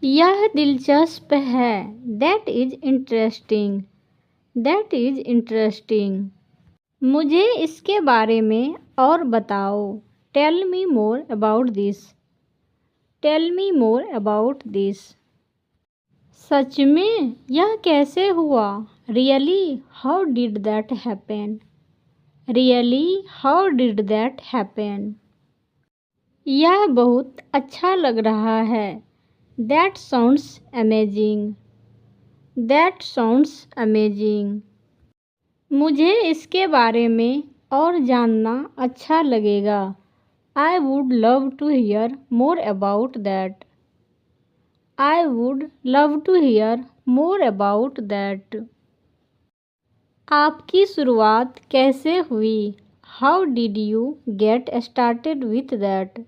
यह दिलचस्प है। That is interesting. That is interesting. मुझे इसके बारे में और बताओ। Tell me more about this. Tell me more about this. सच में? यह कैसे हुआ? Really how did that happen? Really how did that happen? यह बहुत अच्छा लग रहा है। That sounds amazing. That sounds amazing. मुझे इसके बारे में और जानना अच्छा लगेगा। I would love to hear more about that. I would love to hear more about that. आपकी शुरुआत कैसे हुई? How did you get started with that?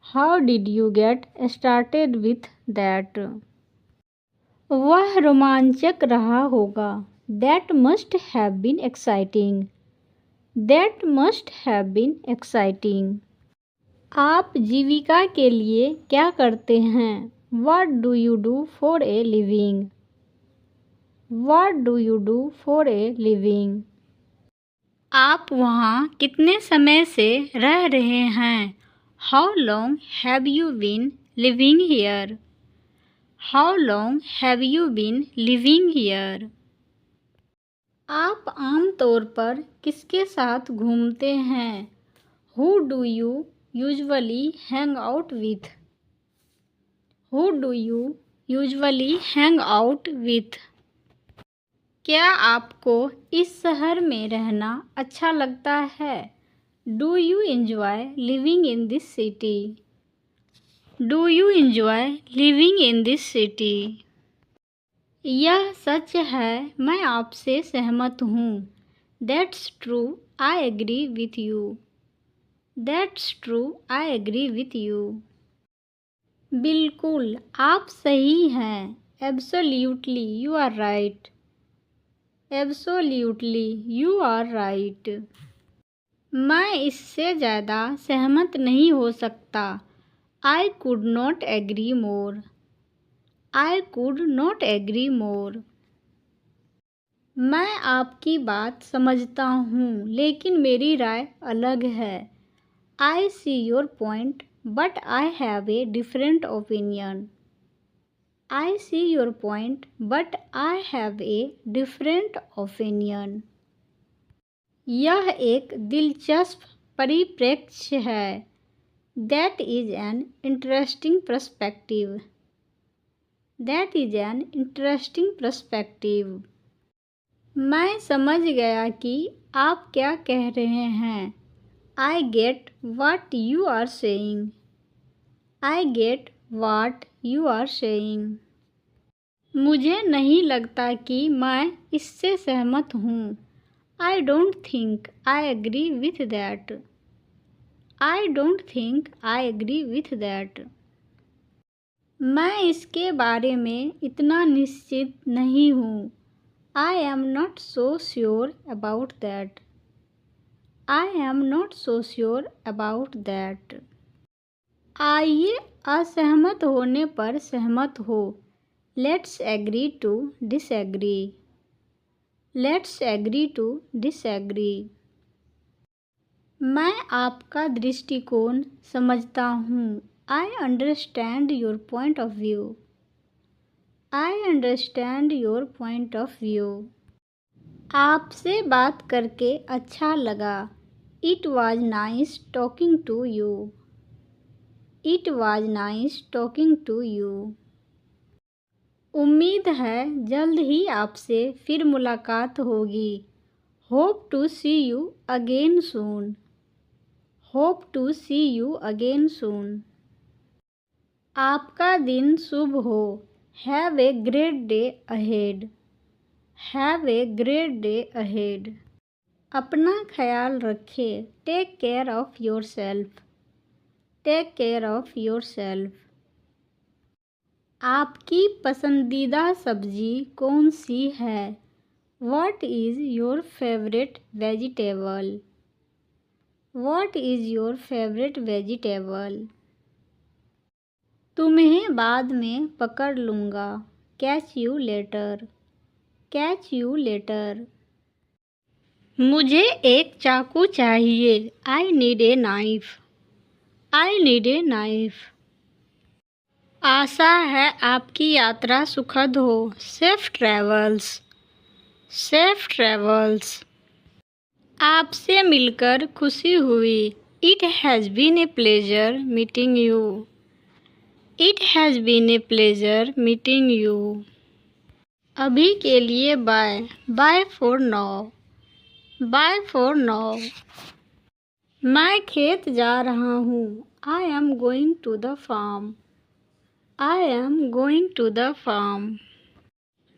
How did you get started with that? वह रोमांचक रहा होगा। That must have been exciting. That must have been exciting. आप जीविका के लिए क्या करते हैं? What do you do for a living? What do you do for a living? आप वहाँ कितने समय से रह रहे हैं? How long have you been living here? How long have you been living here? आप आमतौर पर किसके साथ घूमते हैं? Who do you usually hang out with? Who do you usually hang out with? क्या आपको इस शहर में रहना अच्छा लगता है? Do you enjoy living in this city? Do you enjoy living in this city? यह सच है, मैं आपसे सहमत हूँ। That's true, I agree with you. That's true, I agree with you. बिल्कुल, आप सही हैं। Absolutely you are right. Absolutely you are right. मैं इससे ज़्यादा सहमत नहीं हो सकता। I could not agree more. I could not agree more. मैं आपकी बात समझता हूँ, लेकिन मेरी राय अलग है। I see your point but I have a different opinion. I see your point but I have a different opinion. यह एक दिलचस्प परिप्रेक्ष्य है। That is an interesting perspective. That is an interesting perspective. मैं समझ गया कि आप क्या कह रहे हैं। I get what you are saying. I get what you are saying. मुझे नहीं लगता कि मैं इससे सहमत हूँ। I don't think I agree with that. I don't think I agree with that. मैं इसके बारे में इतना निश्चित नहीं हूँ। I am not so sure about that. I am not so sure about that. आइए असहमत होने पर सहमत हो। Let's agree to disagree. Let's agree to disagree. मैं आपका दृष्टिकोण समझता हूँ। I understand your point of view. I understand your point of view. आपसे बात करके अच्छा लगा। It was nice talking to you. It was nice talking to you. उम्मीद है जल्द ही आपसे फिर मुलाकात होगी। Hope to see you again soon. Hope to see you again soon. आपका दिन शुभ हो। Have a great day ahead. Have a great day ahead. अपना ख्याल रखें। Take care of yourself. Take care of yourself. आपकी पसंदीदा सब्जी कौन सी है? What is your favorite vegetable? What is your favorite vegetable? तुम्हें बाद में पकड़ लूँगा। Catch you later. Catch you later. मुझे एक चाकू चाहिए। I need a knife. I need a knife. आशा है आपकी यात्रा सुखद हो। Safe travels. Safe travels. आपसे मिलकर खुशी हुई। It has been a pleasure meeting you. It has been a pleasure meeting you. अभी के लिए बाय। Bye for now. Bye for now. मैं खेत जा रहा हूँ। I am going to the farm. I am going to the farm.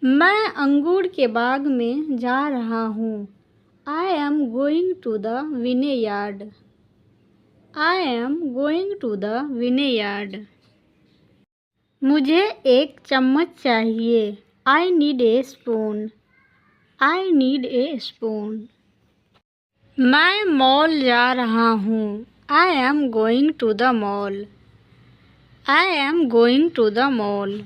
मैं अंगूर के बाग में जा रहा हूँ। I am going to the vineyard. I am going to the vineyard. मुझे एक चम्मच चाहिए। I need a spoon. I need a spoon. मैं मॉल जा रहा हूँ। I am going to the mall. I am going to the mall.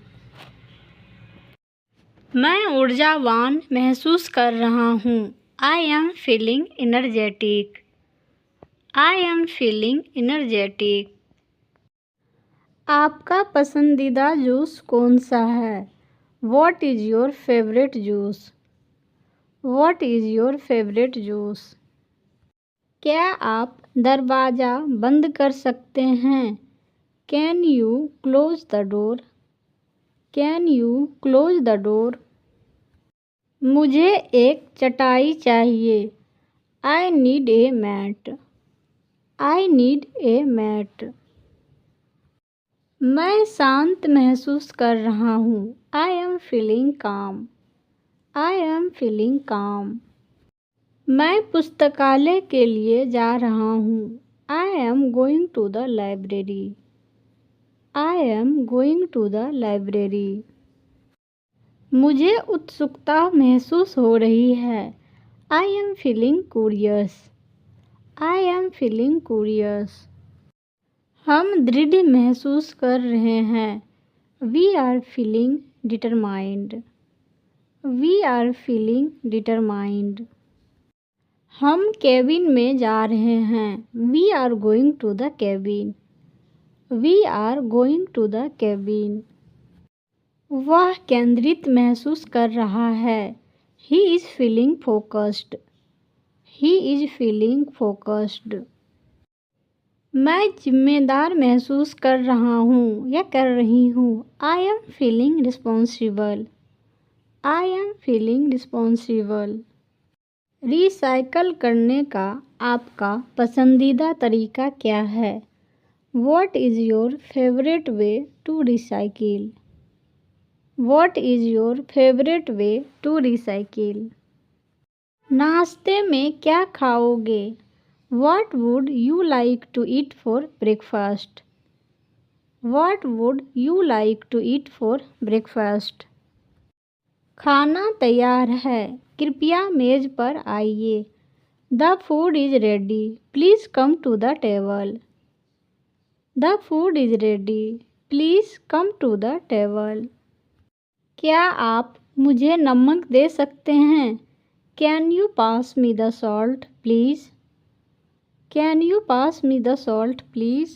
मैं ऊर्जावान महसूस कर रहा हूँ। I am feeling energetic. I am feeling energetic. आपका पसंदीदा जूस कौन सा है? What is your favourite juice? What is your favourite juice? क्या आप दरवाज़ा बंद कर सकते हैं? Can you close the door? Can you close the door? मुझे एक चटाई चाहिए। I need a mat. I need a mat. मैं शांत महसूस कर रहा हूँ। आई एम फीलिंग काम। आई एम फीलिंग काम। मैं पुस्तकालय के लिए जा रहा हूँ। I am going to the library. I am going to the library. मुझे उत्सुकता महसूस हो रही है। I am feeling curious. I am feeling curious. हम दृढ़ महसूस कर रहे हैं। We are feeling determined. We are feeling determined. हम केबिन में जा रहे हैं। We are going to the cabin. We are going to the cabin. वह केंद्रित महसूस कर रहा है। He is feeling focused. He is feeling focused. मैं जिम्मेदार महसूस कर रहा हूँ या कर रही हूँ। I am feeling responsible. I am feeling responsible. Recycle करने का आपका पसंदीदा तरीका क्या है? What is your favorite way to recycle? What is your favorite way to recycle? नाश्ते में क्या खाओगे? What would you like to eat for breakfast? What would you like to eat for breakfast? खाना तैयार है। कृपया मेज़ पर आइए। The food is ready. Please come to the table. The food is ready. Please come to the table. क्या आप मुझे नमक दे सकते हैं? Can you pass me the salt, please? Can you pass me the salt, please?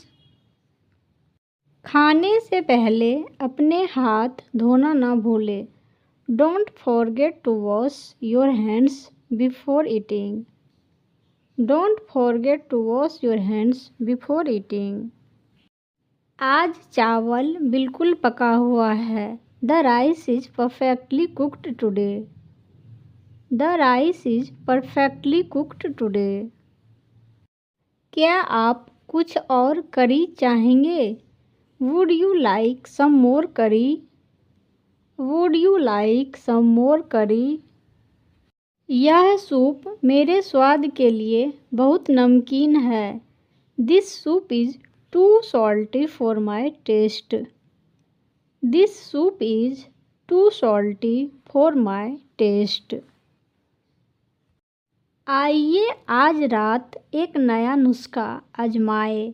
खाने से पहले अपने हाथ धोना ना भूलें। Don't forget to wash your hands before eating. Don't forget to wash your hands before eating. आज चावल बिल्कुल पका हुआ है। The rice is perfectly cooked today. The rice is perfectly cooked today. क्या आप कुछ और करी चाहेंगे? वुड यू लाइक सम मोर करी? वुड यू लाइक सम मोर करी? यह सूप मेरे स्वाद के लिए बहुत नमकीन है। This soup is too salty for my taste. This soup is too salty for my taste. आइए आज रात एक नया नुस्खा आजमाएं।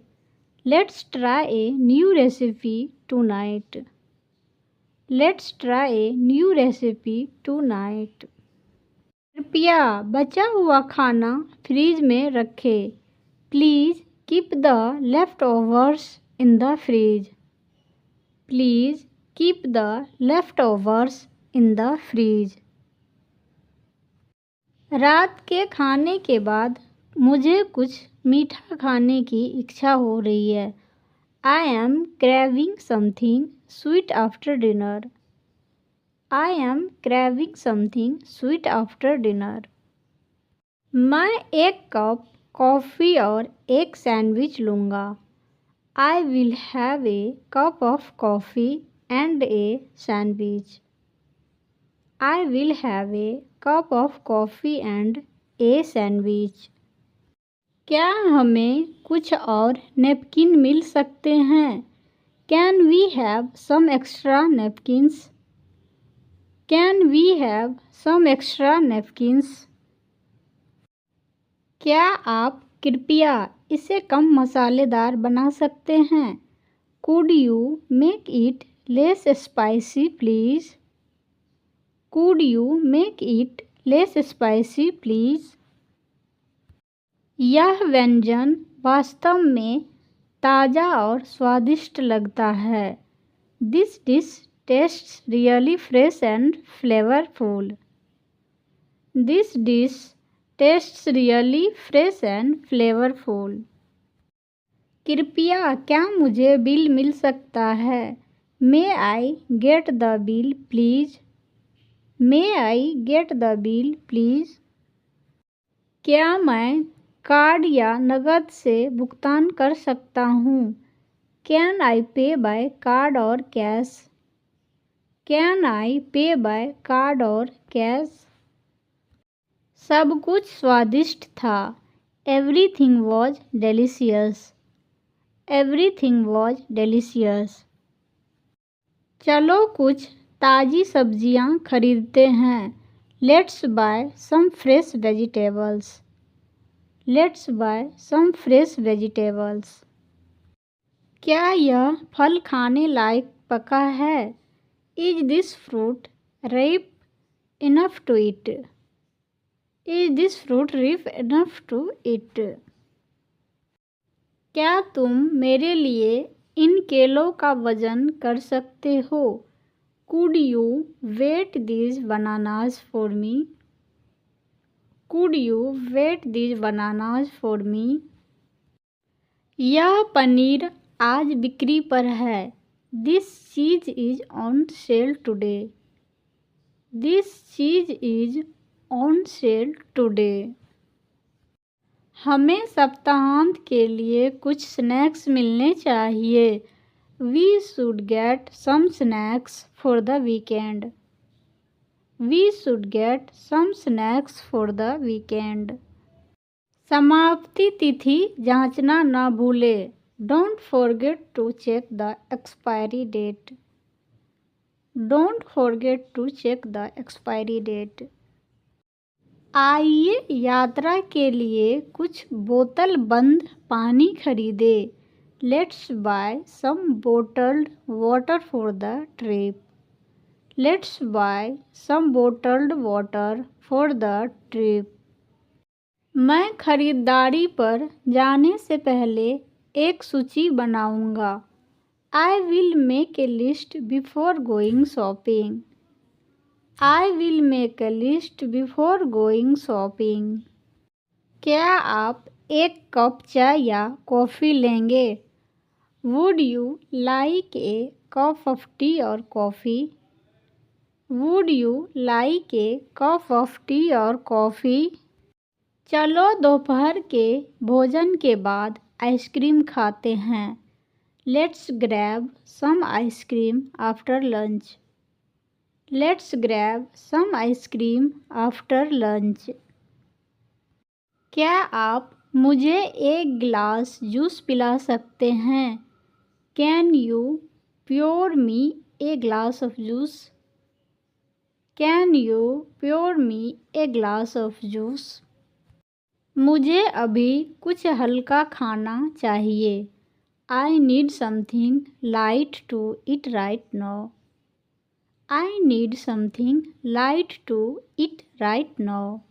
Let's try a new recipe tonight. Let's try a new recipe tonight. कृपया बचा हुआ खाना फ्रिज में रखें. Please keep the leftovers in the fridge. Please keep the leftovers in the fridge. रात के खाने के बाद मुझे कुछ मीठा खाने की इच्छा हो रही है. I am craving something sweet after dinner. I am craving something sweet after dinner. मैं एक कप कॉफ़ी और एक सैंडविच लूँगा. I will have a cup of coffee and a sandwich. I will have a cup of coffee and a sandwich. क्या हमें कुछ और napkin मिल सकते हैं? Can we have some extra napkins? Can we have some extra napkins? क्या आप कृपया इसे कम मसालेदार बना सकते हैं? Could you make it less spicy, please? Could you make it less spicy, please? यह व्यंजन वास्तव में ताज़ा और स्वादिष्ट लगता है. This dish tastes really fresh and flavorful. This dish tastes really fresh and flavorful. कृपया क्या मुझे बिल मिल सकता है? May I get the bill, please? May I get the bill, please? क्या मैं कार्ड या नकद से भुगतान कर सकता हूँ? Can I pay by card or cash? Can I pay by card or cash? सब कुछ स्वादिष्ट था. Everything was delicious. Everything was delicious. चलो कुछ ताज़ी सब्जियां खरीदते हैं. Let's buy some fresh vegetables. Let's buy some fresh vegetables. क्या यह फल खाने लायक पका है? Is this fruit ripe enough to eat? Is this fruit ripe enough to eat? क्या तुम मेरे लिए इन केलों का वज़न कर सकते हो? Could you weight these bananas for me? Could you weight these bananas for me? यह पनीर आज बिक्री पर है. This cheese is on sale today. This cheese is on sale today. हमें सप्ताहांत के लिए कुछ स्नैक्स मिलने चाहिए. We should get some snacks for the weekend. We should get some snacks for the weekend. समाप्ति तिथि जांचना न भूलें. Don't forget to check the expiry date. Don't forget to check the expiry date. आइए यात्रा के लिए कुछ बोतल बंद पानी खरीदें. Let's buy some bottled water for the trip. Let's buy some bottled water for the trip. मैं खरीदारी पर जाने से पहले एक सूची बनाऊंगा. I will make a list before going shopping. I will make a list before going shopping. क्या आप एक कप चाय या कॉफ़ी लेंगे? Would you like a cup of tea or coffee? Would you like a cup of tea or coffee? चलो दोपहर के भोजन के बाद आइसक्रीम खाते हैं. Let's grab some ice cream after lunch. Let's grab some ice cream after lunch. क्या आप मुझे एक गिलास जूस पिला सकते हैं? Can you pour me a glass of juice? Can you pour me a glass of juice? मुझे अभी कुछ हल्का खाना चाहिए. I need something light to eat right now. I need something light to eat right now.